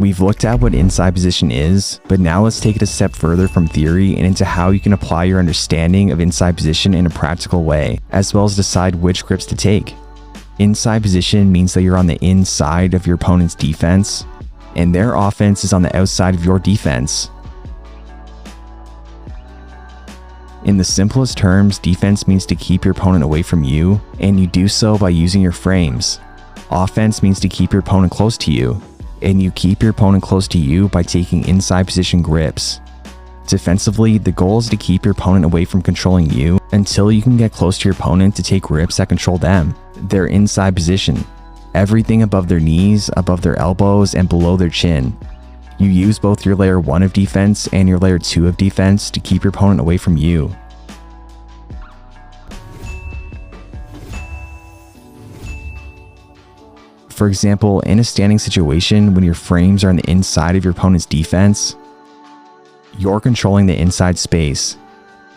We've looked at what inside position is, but now let's take it a step further from theory and into how you can apply your understanding of inside position in a practical way, as well as decide which grips to take. Inside position means that you're on the inside of your opponent's defense, and their offense is on the outside of your defense. In the simplest terms, defense means to keep your opponent away from you, and you do so by using your frames. Offense means to keep your opponent close to you, and you keep your opponent close to you by taking inside position grips. Defensively, the goal is to keep your opponent away from controlling you until you can get close to your opponent to take grips that control them. Their inside position. Everything above their knees, above their elbows, and below their chin. You use both your layer 1 of defense and your layer 2 of defense to keep your opponent away from you. For example, in a standing situation when your frames are on the inside of your opponent's defense, you're controlling the inside space.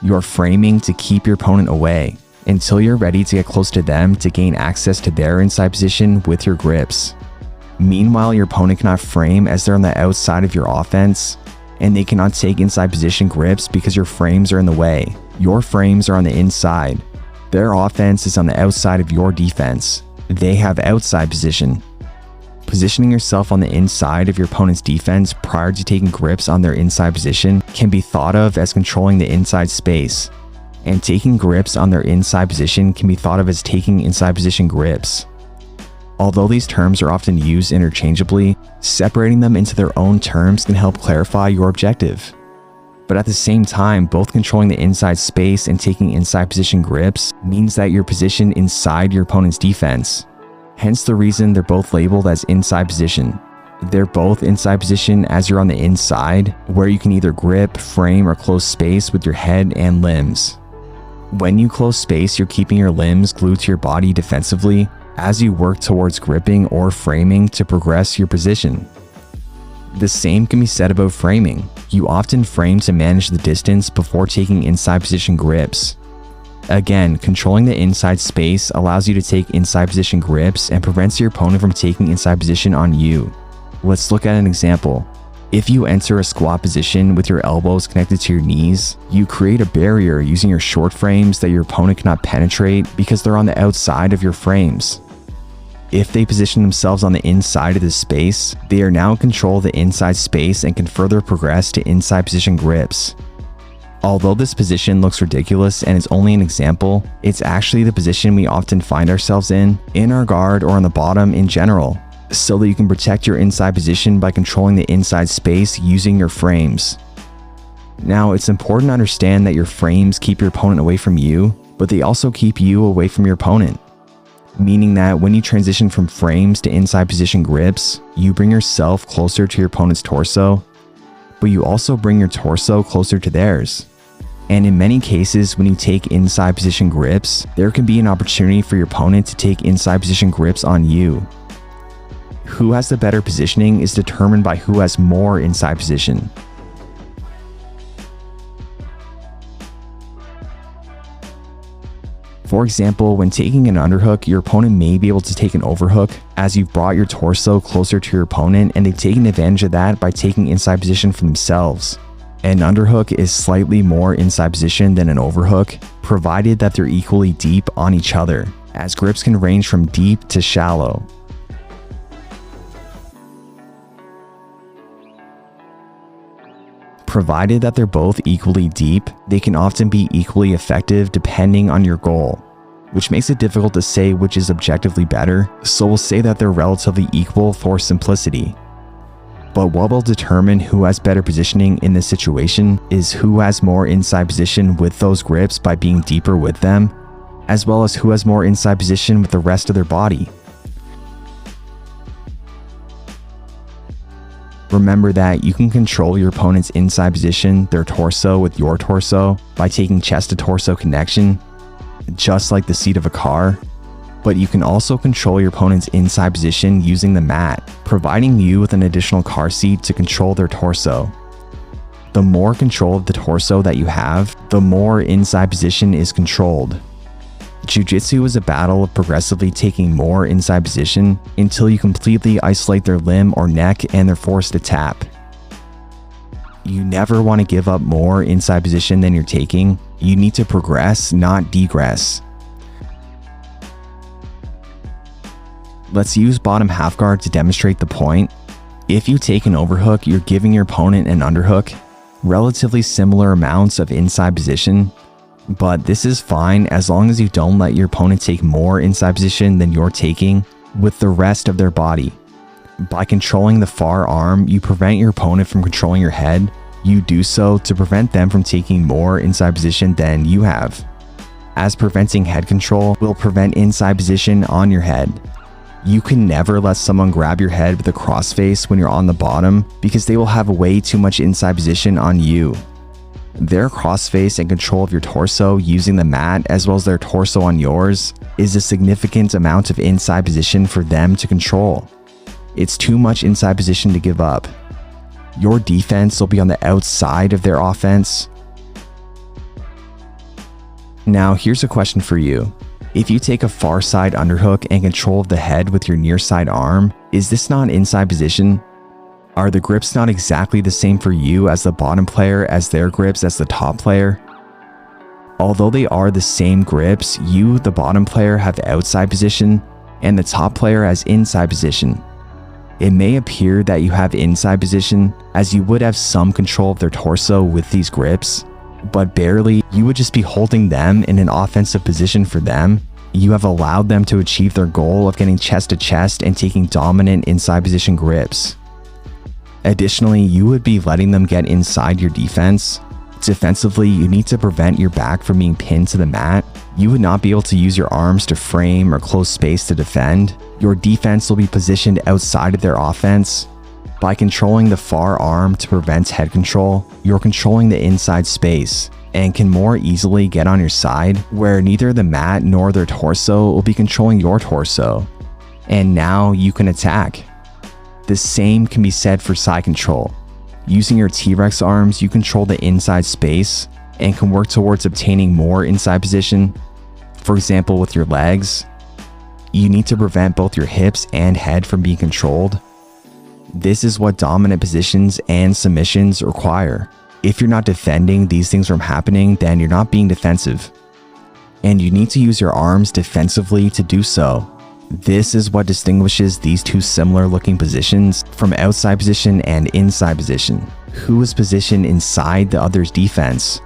You're framing to keep your opponent away until you're ready to get close to them to gain access to their inside position with your grips. Meanwhile, your opponent cannot frame as they're on the outside of your offense, and they cannot take inside position grips because your frames are in the way. Your frames are on the inside. Their offense is on the outside of your defense. They have outside position. Positioning yourself on the inside of your opponent's defense prior to taking grips on their inside position can be thought of as controlling the inside space, and taking grips on their inside position can be thought of as taking inside position grips. Although these terms are often used interchangeably, separating them into their own terms can help clarify your objective. But at the same time, both controlling the inside space and taking inside position grips means that you're positioned inside your opponent's defense. Hence the reason they're both labeled as inside position. They're both inside position as you're on the inside, where you can either grip, frame, or close space with your head and limbs. When you close space, you're keeping your limbs glued to your body defensively as you work towards gripping or framing to progress your position. The same can be said about framing. You often frame to manage the distance before taking inside position grips. Again, controlling the inside space allows you to take inside position grips and prevents your opponent from taking inside position on you. Let's look at an example. If you enter a squat position with your elbows connected to your knees, you create a barrier using your short frames that your opponent cannot penetrate because they're on the outside of your frames. If they position themselves on the inside of this space, they are now in control of the inside space and can further progress to inside position grips. Although this position looks ridiculous and is only an example, it's actually the position we often find ourselves in our guard or on the bottom in general, so that you can protect your inside position by controlling the inside space using your frames. Now, it's important to understand that your frames keep your opponent away from you, but they also keep you away from your opponent. Meaning that when you transition from frames to inside position grips, you bring yourself closer to your opponent's torso, but you also bring your torso closer to theirs. And in many cases, when you take inside position grips, there can be an opportunity for your opponent to take inside position grips on you. Who has the better positioning is determined by who has more inside position. For example, when taking an underhook, your opponent may be able to take an overhook as you've brought your torso closer to your opponent, and they've taken advantage of that by taking inside position for themselves. An underhook is slightly more inside position than an overhook, provided that they're equally deep on each other, as grips can range from deep to shallow. Provided that they're both equally deep, they can often be equally effective depending on your goal, which makes it difficult to say which is objectively better, so we'll say that they're relatively equal for simplicity. But what will determine who has better positioning in this situation is who has more inside position with those grips by being deeper with them, as well as who has more inside position with the rest of their body. Remember that you can control your opponent's inside position, their torso, with your torso by taking chest to torso connection, just like the seat of a car. But you can also control your opponent's inside position using the mat, providing you with an additional car seat to control their torso. The more control of the torso that you have, the more inside position is controlled. Jiu-Jitsu is a battle of progressively taking more inside position until you completely isolate their limb or neck and they're forced to tap. You never want to give up more inside position than you're taking. You need to progress, not degress. Let's use bottom half guard to demonstrate the point. If you take an overhook, you're giving your opponent an underhook, relatively similar amounts of inside position, but this is fine as long as you don't let your opponent take more inside position than you're taking with the rest of their body. By controlling the far arm, you prevent your opponent from controlling your head. You do so to prevent them from taking more inside position than you have, as preventing head control will prevent inside position on your head. You can never let someone grab your head with a crossface when you're on the bottom because they will have way too much inside position on you. Their crossface and control of your torso using the mat as well as their torso on yours is a significant amount of inside position for them to control. It's too much inside position to give up. Your defense will be on the outside of their offense. Now here's a question for you. If you take a far side underhook and control of the head with your near side arm, is this not inside position? Are the grips not exactly the same for you as the bottom player as their grips as the top player? Although they are the same grips, you, the bottom player, have outside position and the top player has inside position. It may appear that you have inside position as you would have some control of their torso with these grips, but barely. You would just be holding them in an offensive position for them. You have allowed them to achieve their goal of getting chest to chest and taking dominant inside position grips. Additionally, you would be letting them get inside your defense. Defensively, you need to prevent your back from being pinned to the mat. You would not be able to use your arms to frame or close space to defend. Your defense will be positioned outside of their offense. By controlling the far arm to prevent head control, you're controlling the inside space and can more easily get on your side where neither the mat nor their torso will be controlling your torso. And now you can attack. The same can be said for side control. Using your T-Rex arms, you control the inside space and can work towards obtaining more inside position. For example, with your legs, you need to prevent both your hips and head from being controlled. This is what dominant positions and submissions require. If you're not defending these things from happening, then you're not being defensive. And you need to use your arms defensively to do so. This is what distinguishes these two similar looking positions from outside position and inside position. Who is positioned inside the other's defense?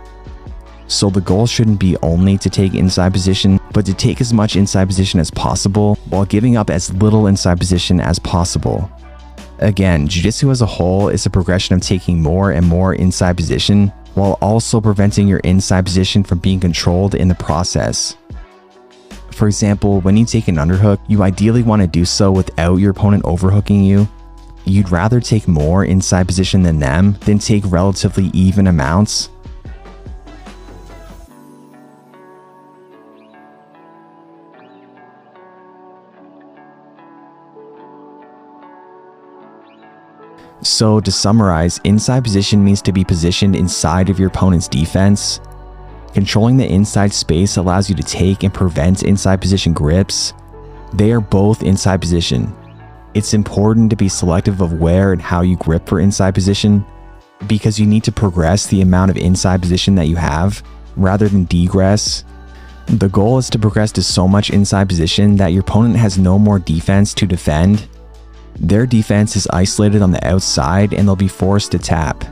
So the goal shouldn't be only to take inside position, but to take as much inside position as possible while giving up as little inside position as possible. Again, Jiu-Jitsu as a whole is a progression of taking more and more inside position while also preventing your inside position from being controlled in the process. For example, when you take an underhook, you ideally want to do so without your opponent overhooking you. You'd rather take more inside position than them than take relatively even amounts. So to summarize, inside position means to be positioned inside of your opponent's defense. Controlling the inside space allows you to take and prevent inside position grips. They are both inside position. It's important to be selective of where and how you grip for inside position because you need to progress the amount of inside position that you have rather than degress. The goal is to progress to so much inside position that your opponent has no more defense to defend. Their defense is isolated on the outside and they'll be forced to tap.